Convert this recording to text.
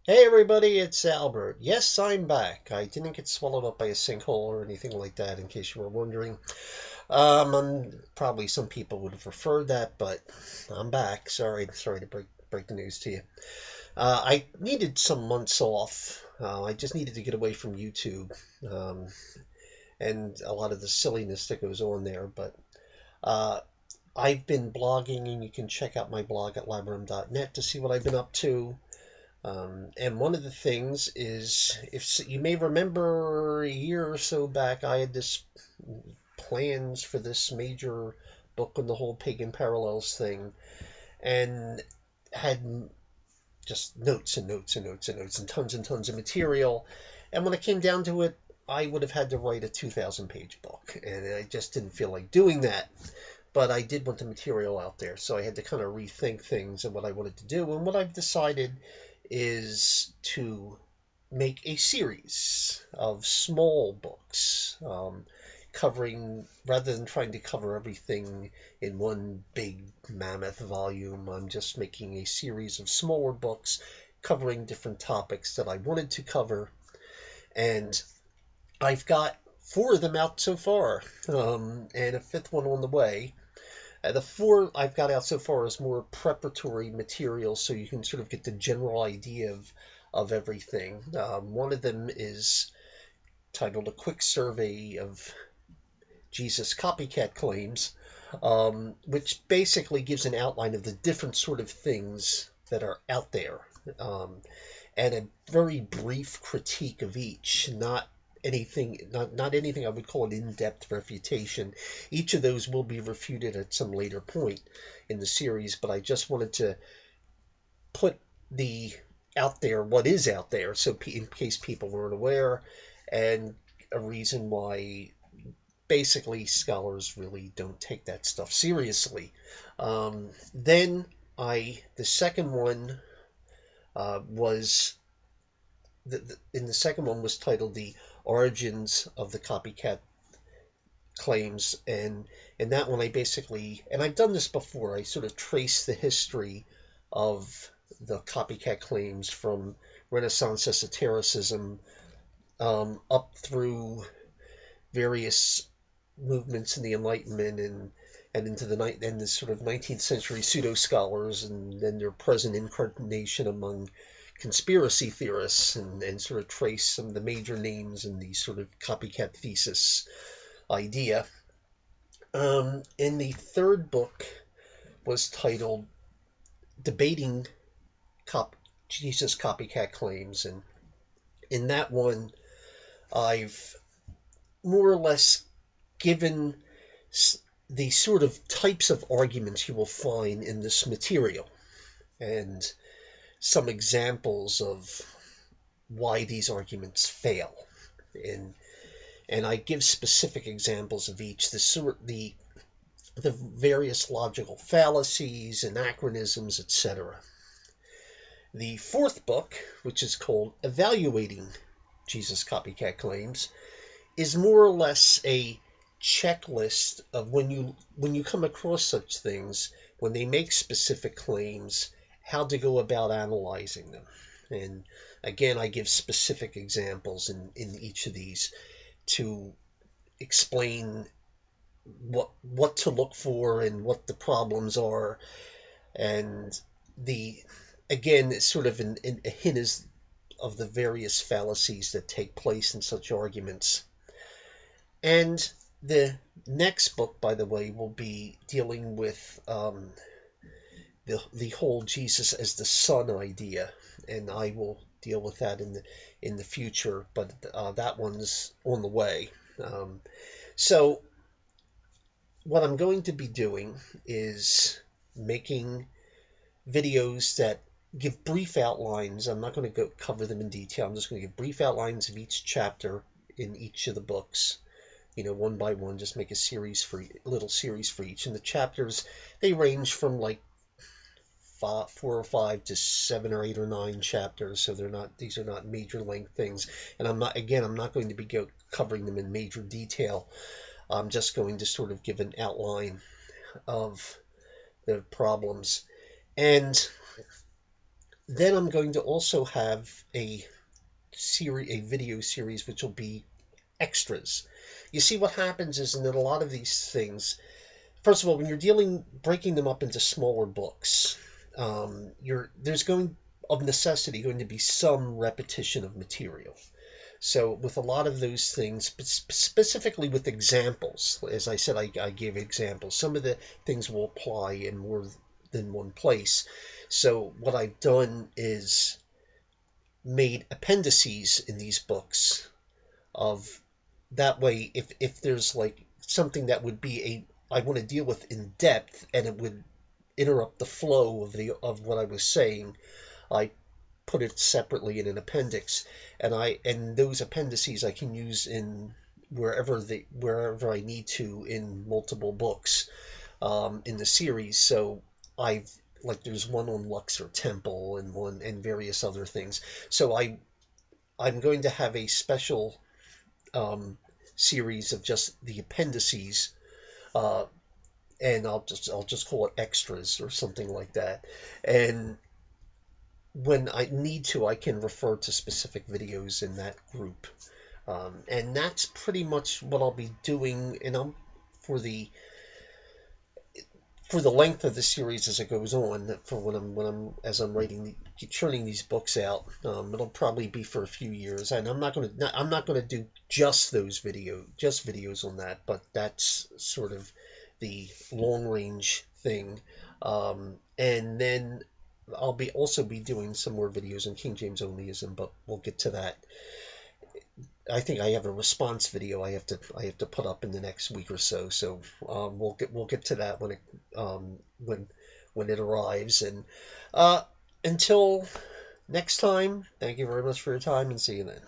Hey everybody, it's Albert. Yes, I'm back. I didn't get swallowed up by a sinkhole or anything like that, in case you were wondering. Probably some people would have preferred that, but I'm back. Sorry to break the news to you. I needed some months off. I just needed to get away from YouTube, um, and a lot of the silliness that goes on there. But uh, I've been blogging, and you can check out my blog at labrum.net to see what I've been up to. And one of the things is, if you may remember a year or so back, I had this plans for this major book on the whole pagan parallels thing, and had just notes and notes and notes and notes and tons of material. And when it came down to it, I would have had to write a 2,000 page book, and I just didn't feel like doing that. But I did want the material out there, so I had to kind of rethink things and what I wanted to do. And what I've decided is to make a series of small books, covering, rather than trying to cover everything in one big mammoth volume. I'm just making a series of smaller books covering different topics that I wanted to cover. And I've got four of them out so far, and a fifth one on the way. The four I've got out so far is more preparatory material, so you can sort of get the general idea of everything. One of them is titled "A Quick Survey of Jesus Copycat Claims," which basically gives an outline of the different sort of things that are out there, um, and a very brief critique of each, not anything I would call an in-depth refutation. Each of those will be refuted at some later point in the series, but I just wanted to put the out there what is out there, so in case people weren't aware, and a reason why basically scholars really don't take that stuff seriously. Then the second one was in the second one was titled "The Origins of the Copycat Claims," and in that one I basically, and I've done this before, I sort of trace the history of the copycat claims from Renaissance esotericism, up through various movements in the Enlightenment, and into the sort of 19th century pseudo scholars, and then their present incarnation among conspiracy theorists, and sort of trace some of the major names in the sort of copycat thesis idea. And the third book was titled "Debating Cop- Jesus Copycat Claims," and in that one, I've more or less given the sort of types of arguments you will find in this material, and some examples of why these arguments fail. And and I give specific examples of each, the various logical fallacies, anachronisms, etc. The fourth book, which is called "Evaluating Jesus Copycat Claims," is more or less a checklist of when you come across such things, when they make specific claims, how to go about analyzing them. And again, I give specific examples in each of these to explain what to look for and what the problems are. And the again, it's sort of a hint is of the various fallacies that take place in such arguments. And the next book, by the way, will be dealing with the whole Jesus as the Son idea, and I will deal with that in the future. But that one's on the way. So what I'm going to be doing is making videos that give brief outlines. I'm not going to go cover them in detail. I'm just going to give brief outlines of each chapter in each of the books, one by one, just make a little series for each. And the chapters, they range from like 4 or 5 to 7 or 8 or 9 chapters, so these are not major length things. And I'm not going to be covering them in major detail. I'm just going to sort of give an outline of the problems. And Then I'm going to also have a video series, which will be extras. You see, what happens is in a lot of these things, first of all, when you're breaking them up into smaller books, there's going of necessity going to be some repetition of material. So with a lot of those things, specifically with examples, as I said, I gave examples. Some of the things will apply in more than one place. So what I've done is made appendices in these books of that way, if there's like something that would be I want to deal with in depth and it would interrupt the flow of what I was saying, I put it separately in an appendix, and those appendices I can use in wherever I need to in multiple books in the series. So I've like there's one on Luxor Temple and one and various other things. So I'm going to have a special um, series of just the appendices, uh, and I'll just call it extras or something like that. And when I need to, I can refer to specific videos in that group. And that's pretty much what I'll be doing. And for the for the length of the series as it goes on, for as I'm writing, churning these books out, it'll probably be for a few years. And I'm not gonna do just videos on that, but that's sort of the long range thing. And then I'll also be doing some more videos on King James Onlyism, but we'll get to that. I think I have a response video I have to put up in the next week or so. So we'll get to that um, when when it arrives. And uh, until next time, thank you very much for your time, and see you then.